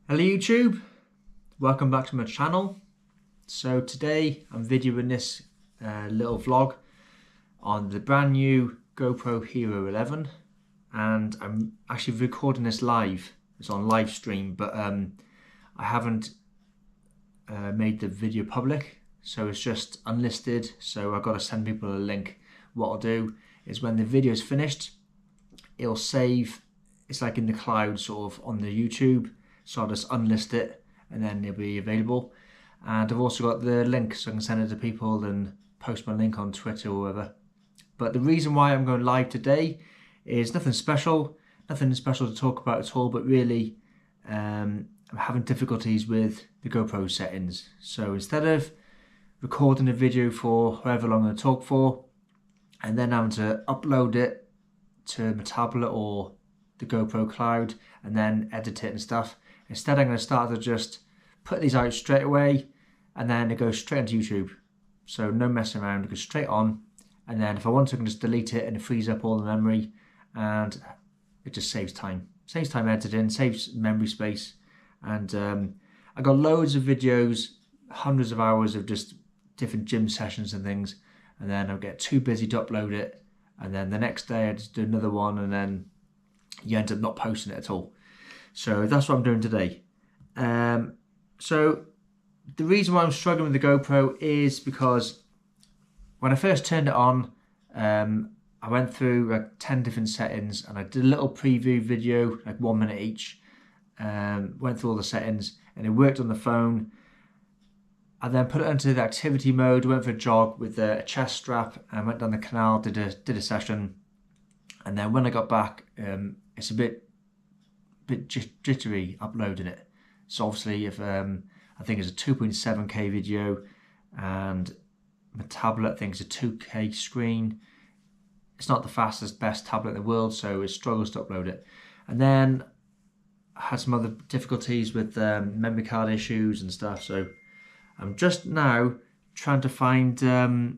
Hello YouTube, welcome back to my channel. So today I'm videoing this little vlog on the brand new GoPro Hero 11, and I'm actually recording this live. It's on live stream, but I haven't made the video public, so it's just unlisted, so I've got to send people a link. What I'll do is when the video is finished, it'll save, it's like in the cloud sort of on the YouTube. So I'll just unlist it and then it'll be available. And I've also got the link so I can send it to people and post my link on Twitter or whatever. But the reason why I'm going live today is nothing special to talk about at all, but really I'm having difficulties with the GoPro settings. So instead of recording a video for however long I talk for and then having to upload it to my tablet or the GoPro cloud and then edit it and stuff, instead, I'm going to start to just put these out straight away and then it goes straight into YouTube. So no messing around, it goes straight on. And then if I want to, I can just delete it and it frees up all the memory and it just saves time. Saves time editing, saves memory space. And I got loads of videos, hundreds of hours of just different gym sessions and things. And then I'll get too busy to upload it. And then the next day I just do another one and then you end up not posting it at all. So that's what I'm doing today. So the reason why I'm struggling with the GoPro is because when I first turned it on, I went through like 10 different settings and I did a little preview video, like 1 minute each. Went through all the settings and it worked on the phone. I then put it into the activity mode, went for a jog with a chest strap and went down the canal, did a session. And then when I got back, it's a bit jittery uploading it. So obviously if I think it's a 2.7K video and my tablet thinks a 2K screen, it's not the fastest best tablet in the world, so it struggles to upload it. And then I had some other difficulties with memory card issues and stuff, so I'm just now trying to find a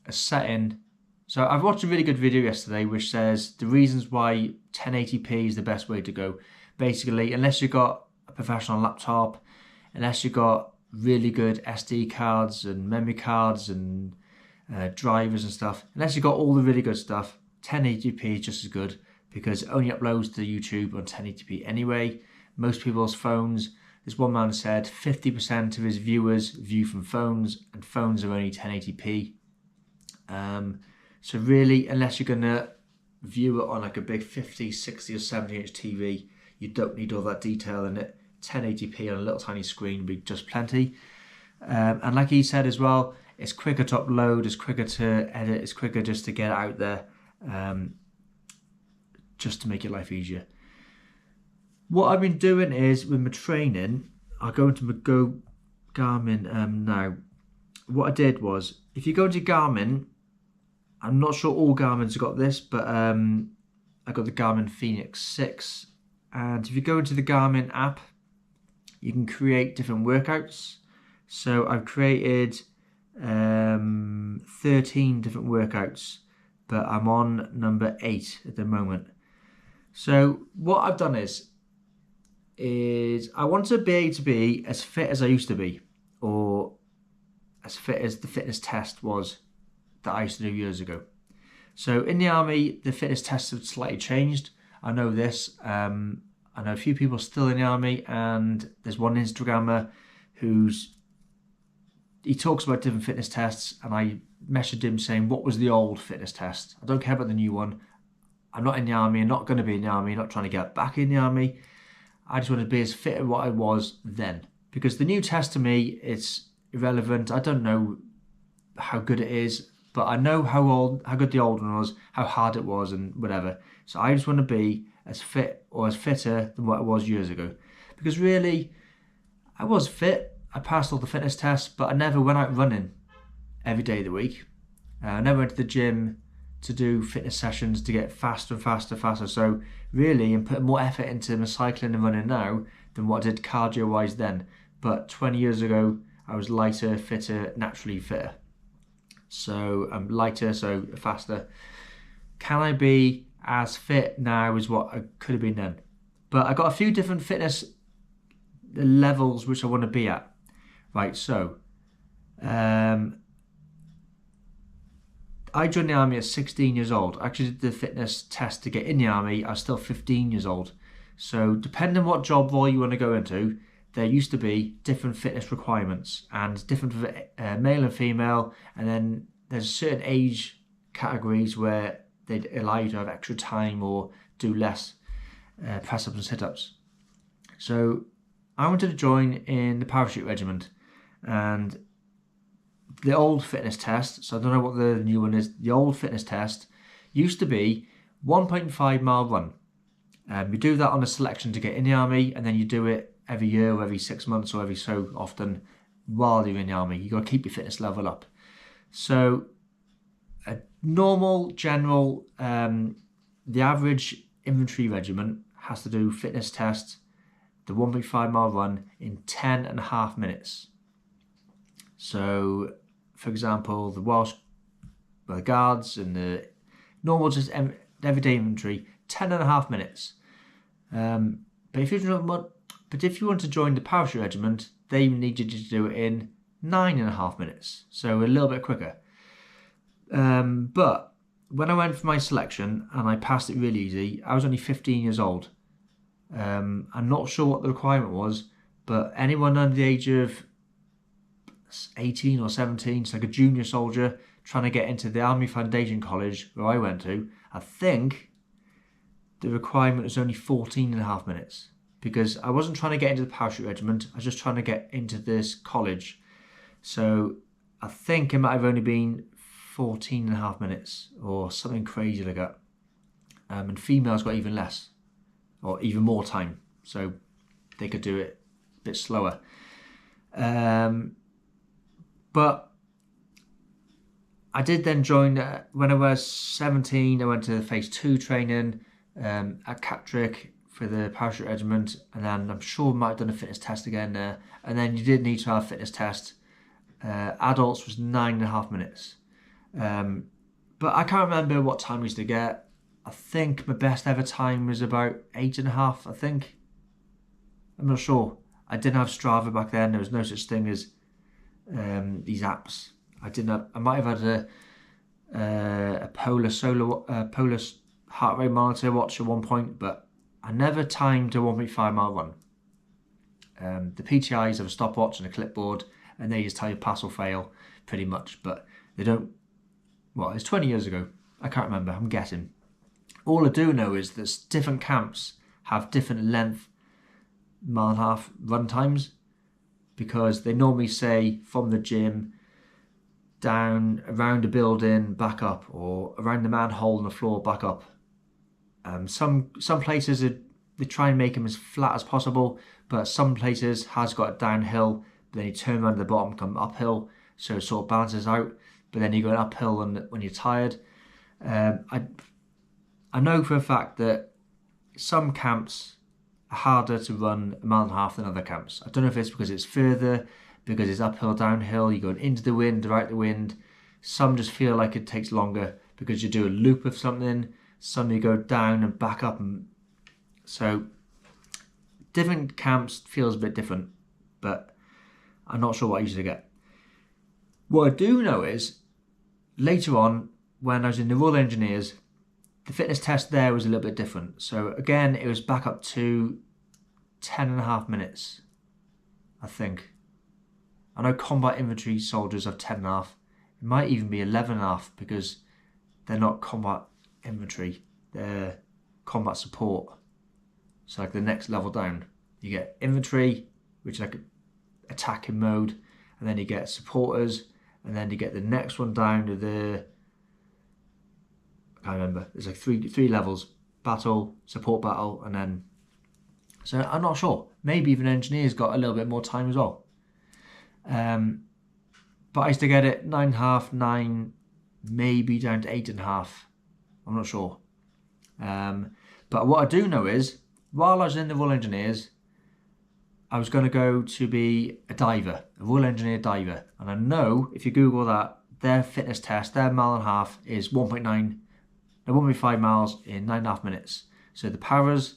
setting. So I've watched a really good video yesterday which says the reasons why 1080p is the best way to go. Basically, unless you've got a professional laptop, unless you've got really good SD cards and memory cards and drivers and stuff, unless you've got all the really good stuff, 1080p is just as good because it only uploads to YouTube on 1080p anyway. Most people's phones, this one man said 50% of his viewers view from phones and phones are only 1080p. So really, unless you're going to view it on like a big 50, 60 or 70 inch TV, you don't need all that detail in it. 1080p on a little tiny screen would be just plenty. And like he said as well, it's quicker to upload, it's quicker to edit, it's quicker just to get it out there, just to make your life easier. What I've been doing is with my training, I'll go into my Garmin now. What I did was, if you go into Garmin, I'm not sure all Garmin's have got this, but I got the Garmin Fenix 6. And if you go into the Garmin app, you can create different workouts. So I've created 13 different workouts, but I'm on number 8 at the moment. So what I've done is I want to be able to be as fit as I used to be, or as fit as the fitness test was that I used to do years ago. So in the army, the fitness tests have slightly changed. I know this. I know a few people still in the army, and there's one Instagrammer he talks about different fitness tests, and I messaged him saying, what was the old fitness test? I don't care about the new one. I'm not in the army. I'm not going to be in the army. I'm not trying to get back in the army. I just want to be as fit as what I was then. Because the new test to me, it's irrelevant. I don't know how good it is, but I know how good the old one was, how hard it was, and whatever. So I just want to be as fit or as fitter than what I was years ago. Because really, I was fit. I passed all the fitness tests, but I never went out running every day of the week. I never went to the gym to do fitness sessions to get faster and faster and faster. So really, I'm putting more effort into my cycling and running now than what I did cardio-wise then. But 20 years ago, I was lighter, fitter, naturally fitter. So I'm lighter, so faster. Can I be as fit now as what I could have been then? But I got a few different fitness the levels which I want to be at. Right, so I joined the army at 16 years old. I actually did the fitness test to get in the army. I was still 15 years old. So depending on what job role you want to go into, there used to be different fitness requirements and different for male and female. And then there's certain age categories where they'd allow you to have extra time or do less press-ups and sit-ups. So I wanted to join in the parachute regiment, and the old fitness test, so I don't know what the new one is, the old fitness test used to be 1.5 mile run. You do that on a selection to get in the army, and then you do it every year or every 6 months or every so often while you're in the army. You've got to keep your fitness level up. So a normal, general, the average infantry regiment has to do fitness tests, the 1.5 mile run in 10.5 minutes. So, for example, the Welsh Guards and the normal, just everyday infantry, 10.5 minutes. But if you want to join the parachute regiment, they need you to do it in 9.5 minutes, so a little bit quicker. But when I went for my selection and I passed it really easy, I was only 15 years old. I'm not sure what the requirement was, but anyone under the age of 18 or 17, so like a junior soldier trying to get into the Army Foundation College where I went to, I think the requirement was only 14.5 minutes, because I wasn't trying to get into the parachute regiment, I was just trying to get into this college. So I think it might have only been 14.5 minutes or something crazy like that. And females got even less or even more time, so they could do it a bit slower. But I did then join, when I was 17, I went to phase 2 training at Catterick for the parachute regiment, and then I'm sure I might have done a fitness test again there. And then you did need to have a fitness test. Adults was 9.5 minutes. But I can't remember what time we used to get. I think my best ever time was about 8.5, I think. I'm not sure. I didn't have Strava back then. There was no such thing as these apps. I might have had a Polar heart rate monitor watch at one point, but I never timed a 1.5 mile run. The PTIs have a stopwatch and a clipboard, and they just tell you pass or fail pretty much, but they don't. Well, it's 20 years ago. I can't remember. I'm guessing. All I do know is that different camps have different length mile and a half run times, because they normally say from the gym down around a building back up, or around the manhole on the floor back up. Some places they try and make them as flat as possible, but some places has got it downhill, but then you turn around the bottom, come uphill, so it sort of balances out. But then you go uphill when you're tired. I know for a fact that some camps are harder to run a mile and a half than other camps. I don't know if it's because it's further, because it's uphill, downhill, you're going into the wind or out the wind. Some just feel like it takes longer because you do a loop of something. Some you go down and back up. And so different camps feels a bit different, but I'm not sure what I usually get. What I do know is later on, when I was in the Royal Engineers, the fitness test there was a little bit different. So again, it was back up to 10.5 minutes, I think. I know combat infantry soldiers have 10.5. It might even be 11.5, because they're not combat infantry, they're combat support. So like the next level down, you get infantry, which is like attacking mode, and then you get supporters, and then you get the next one down to the, I can't remember, there's like three levels: battle, support battle, and then, so I'm not sure, maybe even engineers got a little bit more time as well. But I used to get it 9.5, 9, maybe down to 8.5, I'm not sure. But what I do know is, while I was in the Royal Engineers, I was going to go to be a diver, a Royal Engineer diver. And I know if you Google that, their fitness test, their mile and a half is 1.5 miles in 9.5 minutes. So the paras,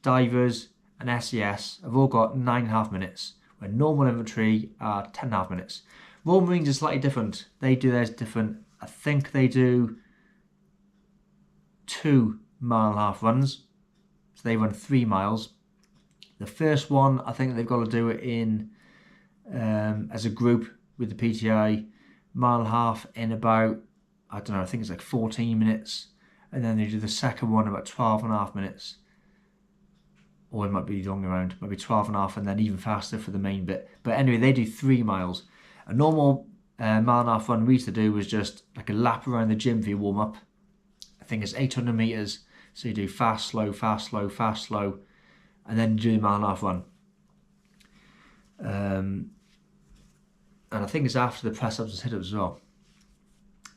divers, and SES have all got 9.5 minutes, when normal infantry are 10.5 minutes. Royal Marines are slightly different. They do theirs different. I think they do 2.5 mile runs. So they run 3 miles. The first one, I think they've got to do it in as a group with the PTI, 1.5 miles in about, I don't know, I think it's like 14 minutes. And then they do the second one about 12.5 minutes. Or it might be the wrong around, maybe 12.5 and then even faster for the main bit. But anyway, they do 3 miles. A normal 1.5 mile run we used to do was just like a lap around the gym for your warm up. I think it's 800 meters. So you do fast, slow, fast, slow, fast, slow. And then you do the 1.5 mile run. And I think it's after the press ups and sit ups as well.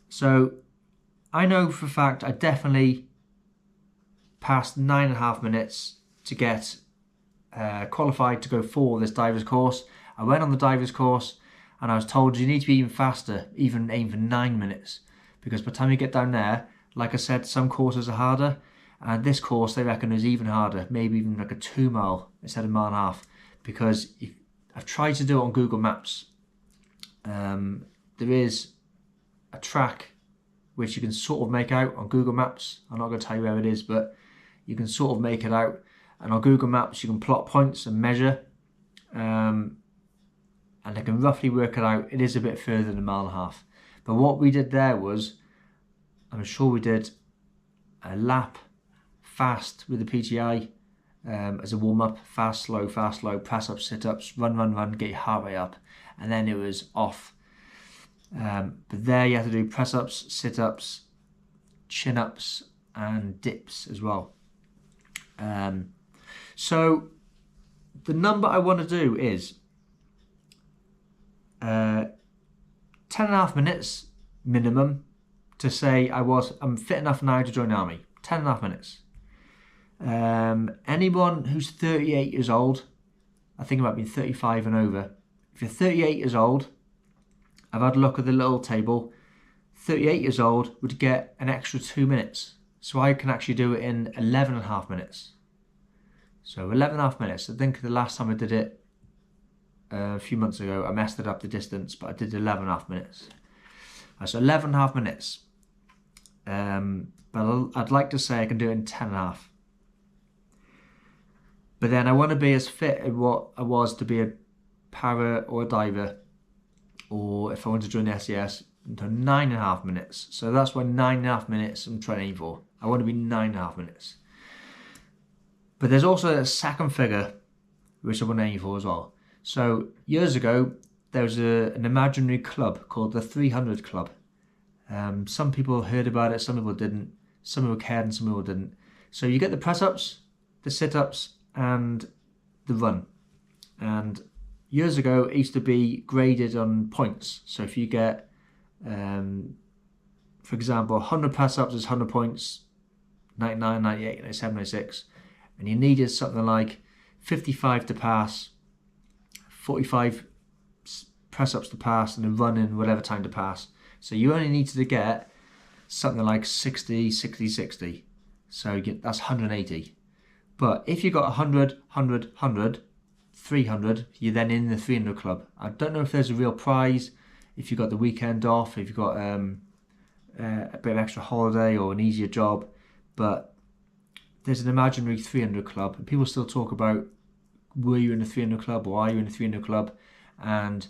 So I know for a fact I definitely passed 9.5 minutes to get qualified to go for this divers course. I went on the divers course and I was told you need to be even faster, even aim for 9 minutes. Because by the time you get down there, like I said, some courses are harder. And this course, they reckon, is even harder, maybe even like a 2 mile instead of 1.5 mile. Because I've tried to do it on Google Maps. There is a track which you can sort of make out on Google Maps. I'm not going to tell you where it is, but you can sort of make it out. And on Google Maps, you can plot points and measure. And they can roughly work it out. It is a bit further than 1.5 mile. But what we did there was, I'm sure we did a lap fast with the PTI as a warm-up, fast, slow, press ups, sit-ups, run, get your heart rate up, and then it was off. But there you have to do press-ups, sit-ups, chin-ups, and dips as well. So the number I want to do is 10.5 minutes minimum to say I'm fit enough now to join the army. 10.5 minutes. Anyone who's 38 years old, I think it might be 35 and over. If you're 38 years old, I've had a look at the little table. 38 years old would get an extra 2 minutes. So I can actually do it in 11.5 minutes. So 11.5 minutes. I think the last time I did it a few months ago, I messed it up the distance, but I did 11.5 minutes. So 11.5 minutes. But I'd like to say I can do it in 10.5. But then I want to be as fit as what I was to be a para or a diver, or if I want to join the SES, into 9.5 minutes. So that's what 9.5 minutes I'm training for. I want to be 9.5 minutes. But there's also a second figure which I want to aim for as well. So years ago, there was an imaginary club called the 300 Club. Some people heard about it, some people didn't. Some people cared and some people didn't. So you get the press-ups, the sit-ups, and the run. And years ago, it used to be graded on points. So if you get, for example, 100 press-ups is 100 points, 99, 98, 97, 96. And you needed something like 55 to pass, 45 press-ups to pass, and then run in whatever time to pass. So you only needed to get something like 60, 60, 60. So that's 180. But if you got 100, 100, 100, 300, you're then in the 300 Club. I don't know if there's a real prize, if you got the weekend off, if you got a bit of extra holiday or an easier job, but there's an imaginary 300 Club, and people still talk about, were you in the 300 Club or are you in the 300 Club? And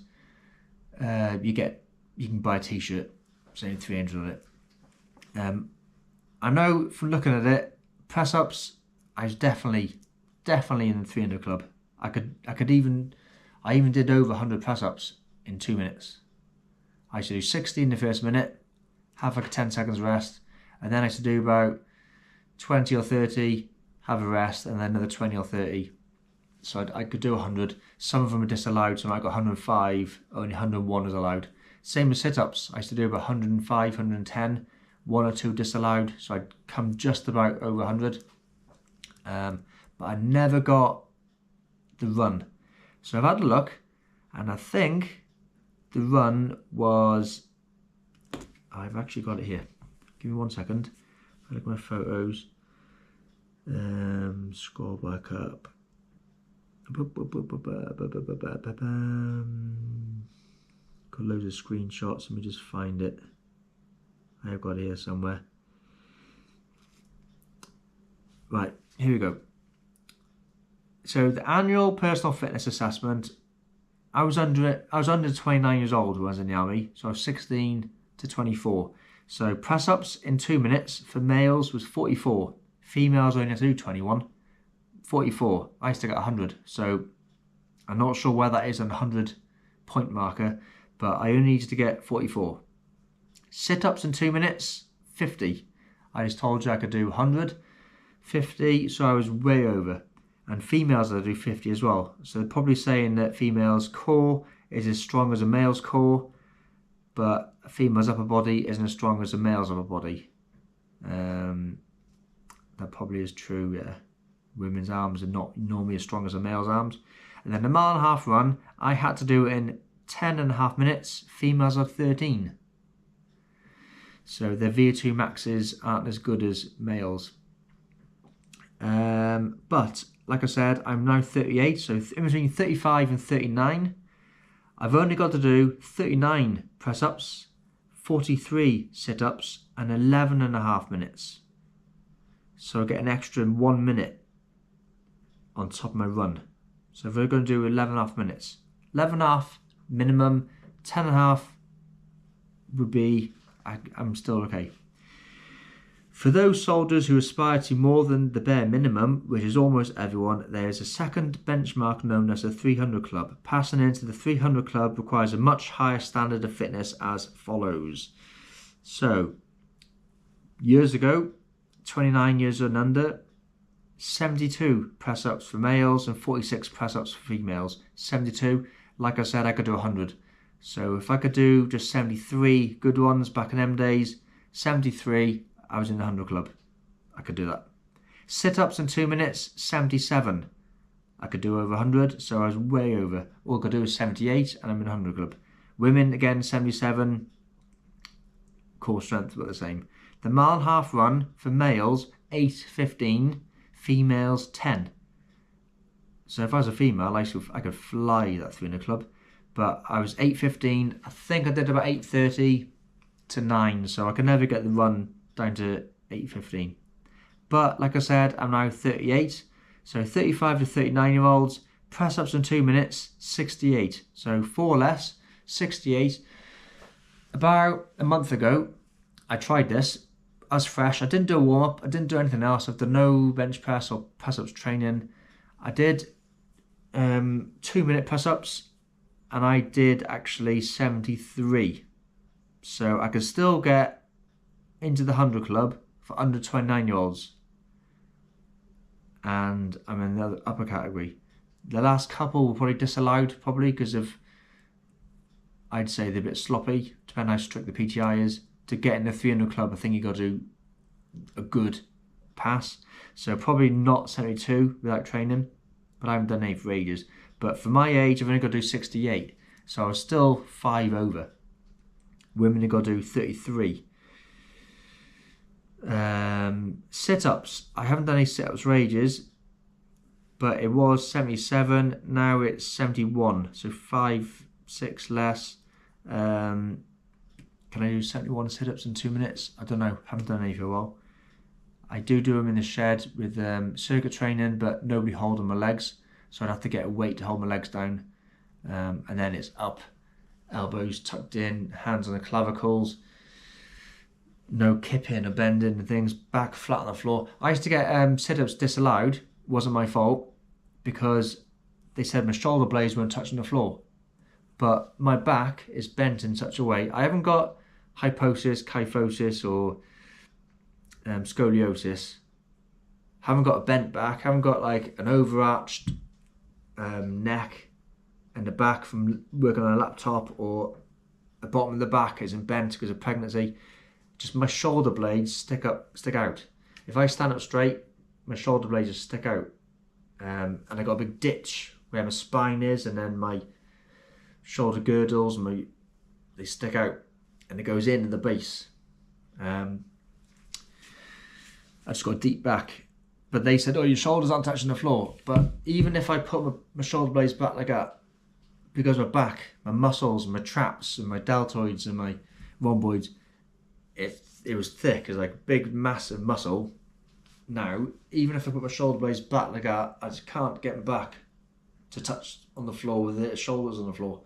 you can buy a t-shirt saying 300 on it. I know from looking at it, press-ups, I was definitely in the 300 Club. I even did over 100 press-ups in 2 minutes. I used to do 60 in the first minute, have like a 10 seconds rest, and then I used to do about 20 or 30, have a rest, and then another 20 or 30. So I could do 100. Some of them are disallowed, so I got 105, only 101 was allowed. Same with sit-ups. I used to do about 105, 110, 1 or 2 disallowed, so I'd come just about over 100. But I never got the run. So I've had a look, and I think the run was, I've actually got it here. Give me 1 second. I look at my photos. Scroll back up. Got loads of screenshots. Let me just find it. I've got it here somewhere. Right, here we go. So the annual personal fitness assessment, I was under 29 years old when I was in the army, so I was 16 to 24. So press-ups in 2 minutes for males was 44. Females only had to do 21. 44. I used to get 100. So I'm not sure where that is on the 100 point marker, but I only needed to get 44. Sit-ups in 2 minutes, 50. I just told you I could do 100, 50, so I was way over. And females, I do 50 as well. So they're probably saying that females' core is as strong as a male's core, but a female's upper body isn't as strong as a male's upper body. That probably is true, yeah. Women's arms are not normally as strong as a male's arms. And then the mile and a half run, I had to do it in 10.5 minutes. Females are 13. So their VO2 maxes aren't as good as males. But like I said, I'm now 38, so in between 35 and 39, I've only got to do 39 press-ups, 43 sit-ups, and 11.5 minutes. So I get an extra 1 minute on top of my run. So if we're going to do 11.5 minutes, 11.5 minimum, 10.5 would be, I'm still okay. For those soldiers who aspire to more than the bare minimum, which is almost everyone, there is a second benchmark known as the 300 Club. Passing into the 300 Club requires a much higher standard of fitness as follows. So, years ago, 29 years and under, 72 press-ups for males and 46 press-ups for females. 72, like I said, I could do 100. So if I could do just 73 good ones back in them days, 73, I was in the 100 Club. I could do that. Sit-ups in 2 minutes, 77. I could do over 100, so I was way over. All I could do is 78, and I'm in the 100 Club. Women, again, 77. Core strength, but the same. The mile and a half run for males, 8:15. Females, 10. So if I was a female, I could fly that 300 Club. But I was 8:15. I think I did about 8:30 to 9, so I could never get the run down to 8:15. But like I said, I'm now 38. So 35 to 39-year-olds, press-ups in 2 minutes, 68. So 4 less, 68. About a month ago, I tried this. I was fresh. I didn't do a warm-up. I didn't do anything else. I've done no bench press or press-ups training. I did 2-minute press-ups, and I did actually 73. So I could still get into the 100 Club for under 29-year-olds. And I'm in the upper category. The last couple were probably disallowed, because of, I'd say they're a bit sloppy, depending on how strict the PTI is. To get in the 300 Club, I think you've got to do a good pass. So probably not 72 without training, but I haven't done any for ages. But for my age, I've only got to do 68. So I was still 5 over. Women have got to do 33. Sit-ups. I haven't done any sit-ups for ages, but it was 77. Now it's 71. So 5, 6 less. Can I do 71 sit-ups in 2 minutes? I don't know. Haven't done any for a while. I do them in the shed with circuit training, but nobody holding my legs. So I'd have to get a weight to hold my legs down. And then it's up, elbows tucked in, hands on the clavicles. No kipping or bending and things. Back flat on the floor. I used to get sit-ups disallowed. Wasn't my fault, because they said my shoulder blades weren't touching the floor. But my back is bent in such a way. I haven't got hyposis, kyphosis, or scoliosis. Haven't got a bent back. Haven't got like an overarched neck and the back from working on a laptop, or the bottom of the back isn't bent because of pregnancy. Just my shoulder blades stick out. If I stand up straight, my shoulder blades just stick out. And I got a big ditch where my spine is, and then my shoulder girdles, they stick out, and it goes in the base. I just got a deep back, But they said, oh, your shoulders aren't touching the floor. But even if I put my shoulder blades back like that, because my back, my muscles, my traps, and my deltoids and my rhomboids, it was thick. It was like a big, massive muscle. Now, even if I put my shoulder blades back like that, I just can't get my back to touch on the floor with the shoulders on the floor.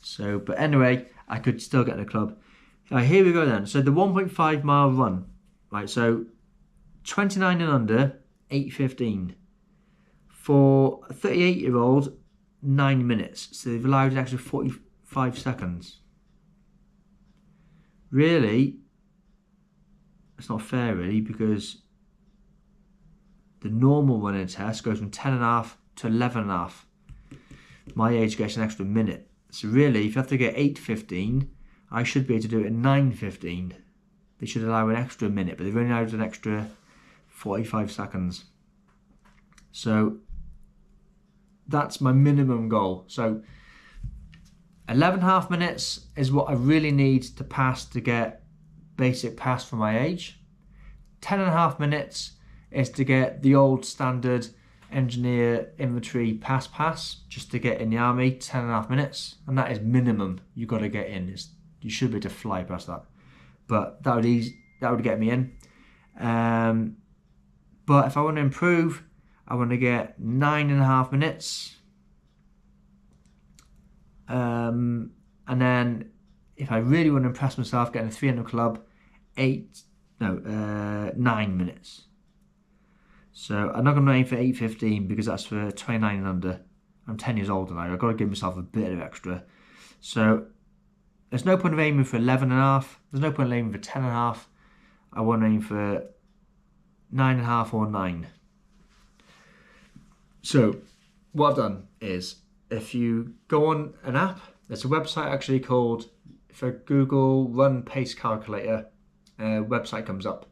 So, but anyway, I could still get in the club. Right, here we go then. So the 1.5 mile run, right? So 29 and under, 8:15. For a 38-year-old, 9 minutes. So they've allowed an extra 45 seconds. Really, it's not fair, really, because the normal running test goes from 10.5 to 11.5. My age gets an extra minute. So really, if you have to get 8:15, I should be able to do it in 9:15. They should allow an extra minute, but they've only allowed an extra 45 seconds. So that's my minimum goal. So 11.5 minutes is what I really need to pass to get basic pass for my age. 10.5 minutes is to get the old standard engineer infantry pass just to get in the army. 10.5 minutes, and that is minimum you got to get in. You should be able to fly past that, but that would get me in. But if I want to improve, I want to get 9.5 minutes, and then if I really want to impress myself, getting a 300 club, 9 minutes. So I'm not going to aim for 8:15 because that's for 29 and under. I'm 10 years older now. I've got to give myself a bit of extra. So there's no point of aiming for 11.5. There's no point of aiming for 10.5. I want to aim for 9.5 or 9. So what I've done is, if you go on an app, there's a website actually called, if I Google run pace calculator, website comes up,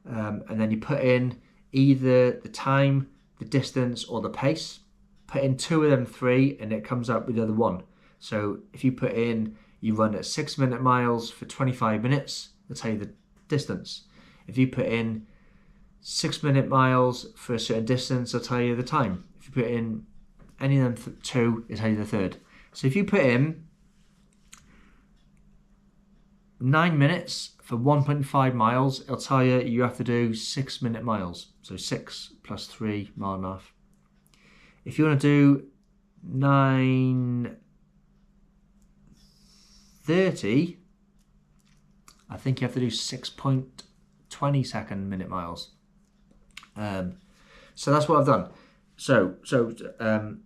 and then you put in either the time, the distance, or the pace. Put in 2 of them 3 and it comes up with the other one. So if you put in, you run at 6-minute miles for 25 minutes, it'll tell you the distance. If you put in 6-minute miles for a certain distance, it'll tell you the time. If you put in any of them 2, it'll tell you the third. So if you put in 9 minutes for 1.5 miles, it'll tell you you have to do 6-minute miles. So 6 plus 3, mile and a half. If you want to do 9:30, I think you have to do 6.20 second minute miles. So that's what I've done. So a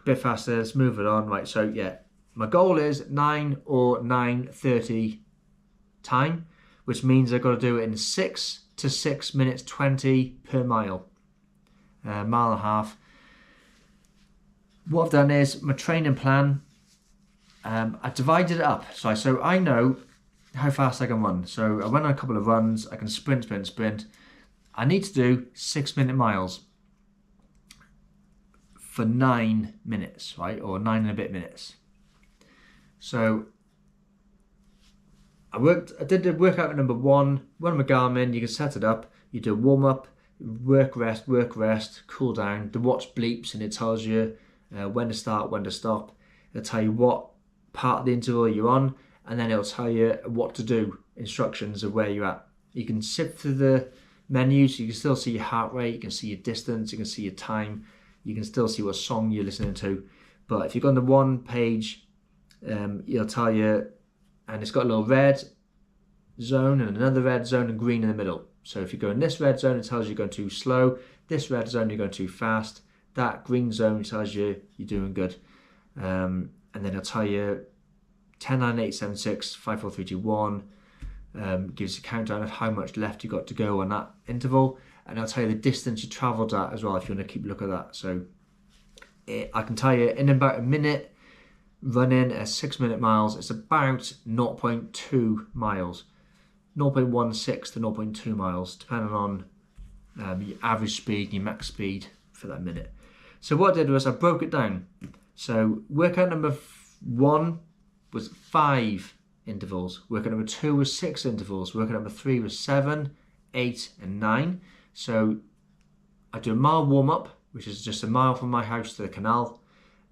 bit faster, let's move it on. Right, so yeah, my goal is 9 or 9:30 time, which means I've got to do it in 6 to 6 minutes 20 per mile. Mile and a half. What I've done is my training plan, I divided it up. So I know how fast I can run. So I went on a couple of runs, I can sprint. I need to do 6-minute miles for 9 minutes, right? Or 9 and a bit minutes. So I did the workout at number 1, run my Garmin, you can set it up, you do a warm up, work, rest, cool down. The watch bleeps and it tells you when to start, when to stop. It'll tell you what part of the interval you're on, and then it'll tell you what to do, instructions of where you're at. You can sift through the menus, you can still see your heart rate, you can see your distance, you can see your time, you can still see what song you're listening to. But if you go on the one page, it'll tell you, and it's got a little red zone and another red zone and green in the middle. So if you go in this red zone, it tells you you're going too slow. This red zone, you're going too fast. That green zone tells you you're doing good. And then it'll tell you 10, 9, 8, 7, 6, 5, 4, 3, 2, 1. Gives a countdown of how much left you got to go on that interval. And I'll tell you the distance you travelled at as well, if you want to keep a look at that. So I can tell you in about a minute, running at 6-minute miles, it's about 0.2 miles. 0.16 to 0.2 miles, depending on your average speed and your max speed for that minute. So what I did was I broke it down. So workout number 1 was 5 intervals. Workout number 2 was 6 intervals. Workout number 3 was 7, 8 and 9. So I do a mile warm-up, which is just a mile from my house to the canal,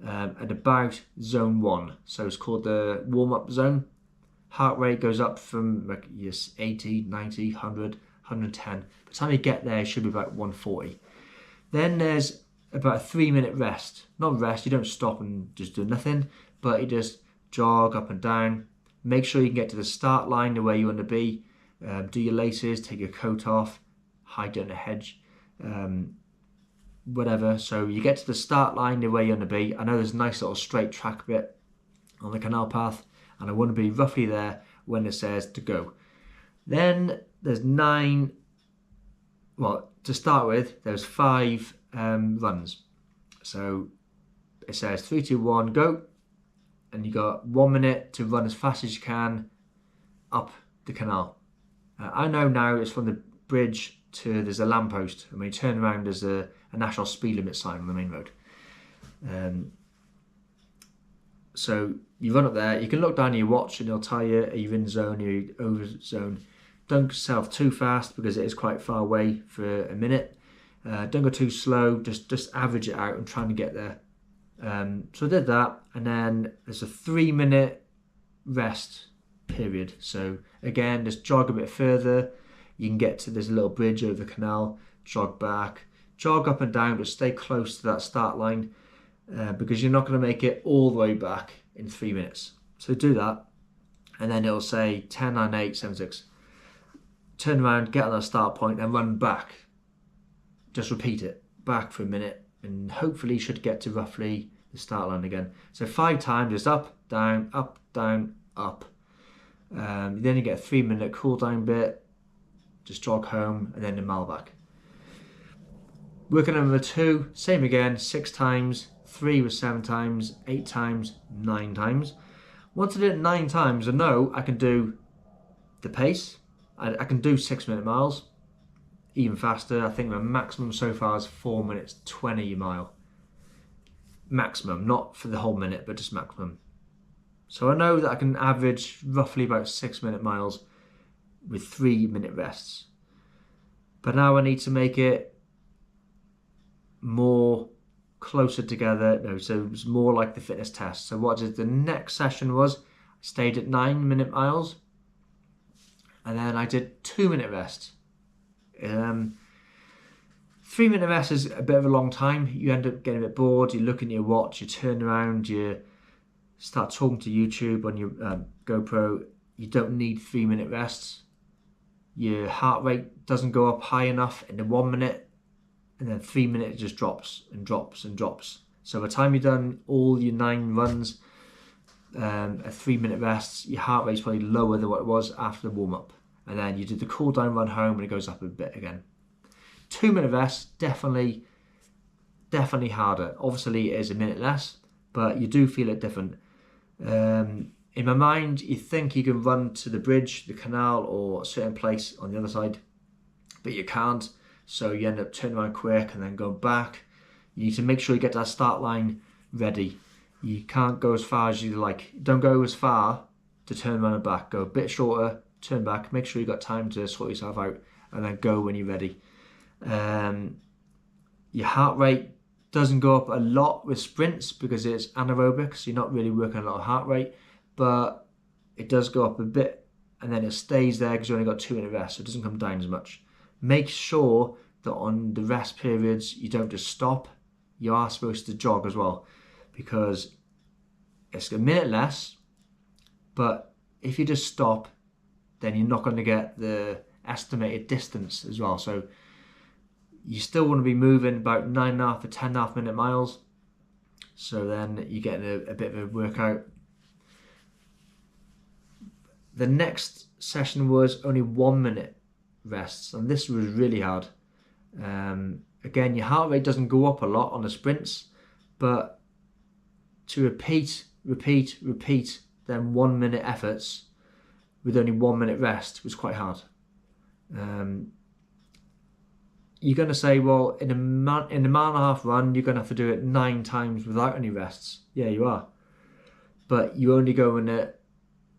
at about zone 1. So it's called the warm-up zone. Heart rate goes up from like, yes, 80, 90, 100, 110. By the time you get there, it should be about 140. Then there's about a 3-minute rest. Not rest, you don't stop and just do nothing, but you just jog up and down. Make sure you can get to the start line the way you want to be. Do your laces, take your coat off, hide down a hedge, whatever. So you get to the start line the way you want to be. I know there's a nice little straight track bit on the canal path, and I want to be roughly there when it says to go. Then there's 9, well, to start with, there's 5 runs. So it says 3, 2, 1, go. And you got 1 minute to run as fast as you can up the canal. I know now it's from the bridge to, there's a lamppost, and when you turn around there's a national speed limit sign on the main road. So you run up there, you can look down at your watch and it'll tell you are you in zone, are you over zone. Don't go yourself too fast because it is quite far away for a minute. Don't go too slow, just average it out and trying to get there. So I did that, and then there's a 3-minute rest period. So again, just jog a bit further. You can get to this little bridge over the canal, jog back, jog up and down, but stay close to that start line because you're not going to make it all the way back in 3 minutes. So do that, and then it'll say 10, 9, 8, 7, 6. Turn around, get on that start point, and run back. Just repeat it back for a minute, and hopefully you should get to roughly the start line again. So 5 times, just up, down, up, down, up. Then you get a 3-minute cool down bit, just jog home, and then a mile back. Working on number 2, same again, 6 times, 3 was 7 times, 8 times, 9 times. Once I did it 9 times, I know I can do the pace. I can do 6-minute miles, even faster. I think my maximum so far is 4 minutes 20 a mile. Maximum, not for the whole minute, but just maximum. So I know that I can average roughly about 6-minute miles with 3-minute rests. But now I need to make it more closer together. No, so it was more like the fitness test. So what did the next session was, I stayed at 9-minute miles, and then I did 2-minute rest. 3-minute rest is a bit of a long time. You end up getting a bit bored, you look at your watch, you turn around, you start talking to YouTube on your GoPro. You don't need 3-minute rests. Your heart rate doesn't go up high enough in the 1 minute, and then 3 minutes just drops and drops and drops. So by the time you've done all your 9 runs, a 3-minute rest, your heart rate's probably lower than what it was after the warm-up. And then you do the cool down run home and it goes up a bit again. 2-minute rest, definitely harder. Obviously it is a minute less, but you do feel it different. In my mind, you think you can run to the bridge, the canal, or a certain place on the other side, but you can't. So you end up turning around quick and then go back. You need to make sure you get to that start line ready. You can't go as far as you like. Don't go as far to turn around and back. Go a bit shorter, turn back, make sure you got time to sort yourself out, and then go when you're ready. Your heart rate doesn't go up a lot with sprints because it's anaerobic, so you're not really working a lot of heart rate, but it does go up a bit, and then it stays there because you only got 2-minute rest, so it doesn't come down as much. Make sure that on the rest periods you don't just stop. You are supposed to jog as well, because it's a minute less, but if you just stop, then you're not going to get the estimated distance as well. So you still want to be moving about 9.5 to 10.5 minute miles. So then you're getting a bit of a workout. The next session was only 1 minute rests, and this was really hard. Again, your heart rate doesn't go up a lot on the sprints, but to repeat then 1 minute efforts with only 1 minute rest was quite hard. You're going to say, well, in a mile and a half run, you're going to have to do it 9 times without any rests. Yeah, you are. But you're only going at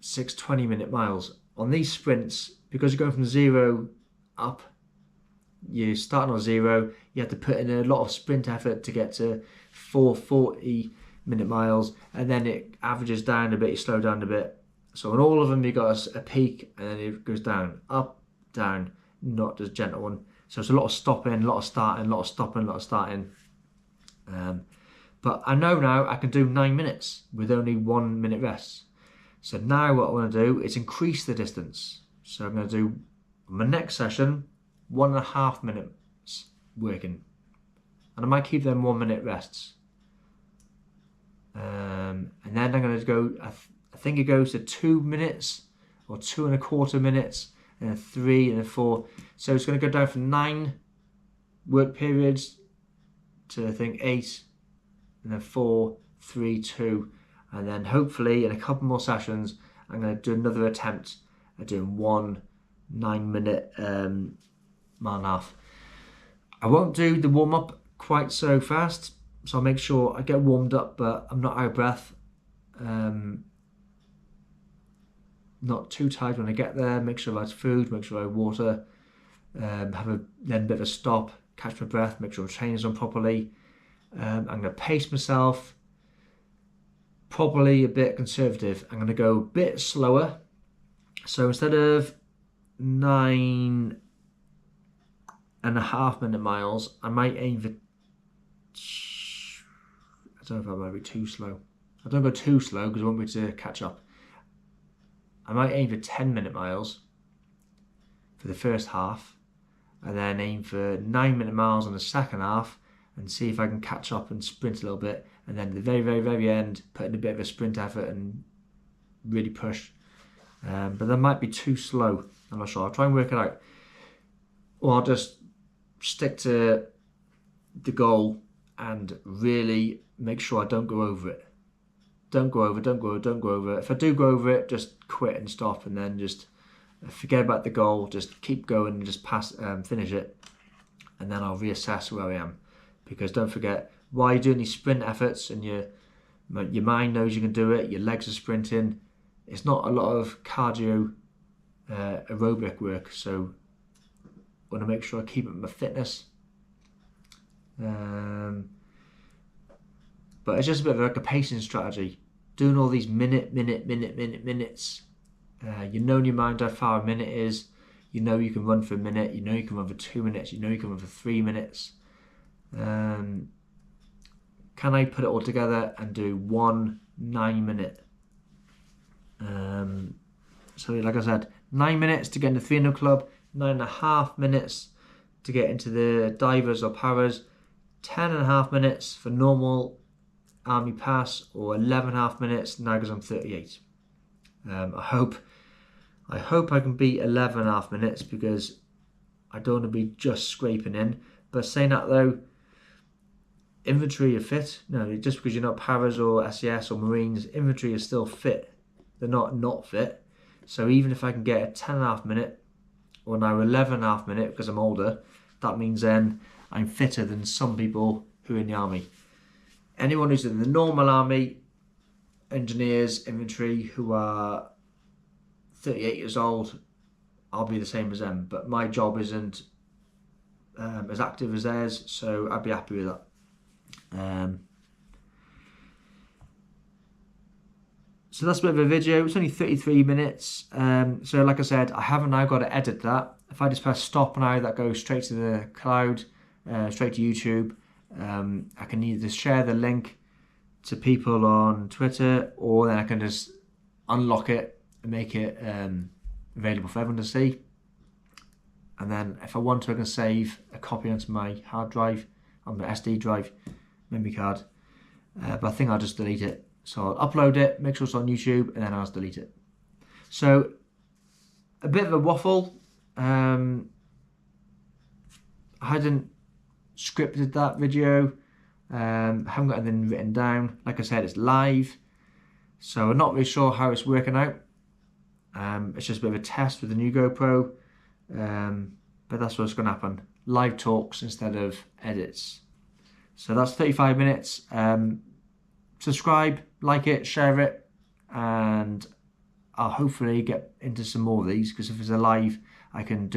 6 20-minute miles. On these sprints, because you're going from 0 up. You're starting on 0. You have to put in a lot of sprint effort to get to 4:40-minute miles, and then it averages down a bit, you slow down a bit. So on all of them, you got a peak, and then it goes down, up, down, not just gentle one. So it's a lot of stopping, a lot of starting, a lot of stopping, a lot of starting. But I know now I can do 9 minutes with only 1 minute rest. So now what I want to do is increase the distance. So I'm going to do my next session, 1.5 minutes working. And I might keep them 1 minute rests. And then I'm going to go, I think it goes to 2 minutes or 2.25 minutes, and a 3 and a 4. So it's going to go down from 9 work periods to I think 8, and then 4, 3, 2. And then hopefully in a couple more sessions, I'm going to do another attempt at doing 1 9-minute mile and a half. I won't do the warm up quite so fast, so I'll make sure I get warmed up, but I'm not out of breath. Not too tired when I get there. Make sure I have food, make sure I have water, have a bit of a stop, catch my breath, make sure my training's on properly. I'm going to pace myself, probably a bit conservative. I'm going to go a bit slower. So instead of 9.5 minute miles, I might aim for, I don't know if I might be too slow. I don't go too slow because I want me to catch up. I might aim for 10-minute miles for the first half, and then aim for 9-minute miles on the second half, and see if I can catch up and sprint a little bit, and then at the very, very, very end, put in a bit of a sprint effort and really push. But that might be too slow. I'm not sure. I'll try and work it out. Or I'll just stick to the goal and really make sure I don't go over it. Don't go over. If I do go over it, just quit and stop, and then just forget about the goal. Just keep going and just finish it, and then I'll reassess where I am. Because don't forget, while you're doing these sprint efforts and your mind knows you can do it, your legs are sprinting, it's not a lot of cardio aerobic work. So I want to make sure I keep up my fitness. But it's just a bit of like a pacing strategy. Doing all these minutes. You know in your mind how far a minute is. You know you can run for a minute. You know you can run for 2 minutes. You know you can run for 3 minutes. Can I put it all together and do 1 9-minute? So like I said, 9 minutes to get into the 300 club, 9.5 minutes to get into the divers or paras, 10.5 minutes for normal army pass, or 11.5 minutes now because I'm 38. I hope I can beat 11.5 minutes, because I don't want to be just scraping in. But saying that though, infantry are fit. No, just because you're not paras or SES or Marines, infantry is still fit. They're not fit. So even if I can get a 10.5 minute, or now 11.5 minute because I'm older, that means then I'm fitter than some people who are in the army. Anyone who's in the normal army, engineers, infantry, who are 38 years old, I'll be the same as them. But my job isn't as active as theirs, so I'd be happy with that. So that's a bit of a video. It's only 33 minutes. So like I said, I haven't now got to edit that. If I just press stop now, that goes straight to the cloud, straight to YouTube. I can either share the link to people on Twitter, or then I can just unlock it and make it available for everyone to see. And then if I want to, I can save a copy onto my hard drive, on my SD drive, memory card. But I think I'll just delete it. So I'll upload it, make sure it's on YouTube, and then I'll just delete it. So a bit of a waffle. I hadn't scripted that video. I haven't got anything written down. Like I said, it's live, so I'm not really sure how it's working out. It's just a bit of a test with the new GoPro, but that's what's going to happen. Live talks instead of edits. So that's 35 minutes. Subscribe, like it, share it, and I'll hopefully get into some more of these, because if it's a live, I can do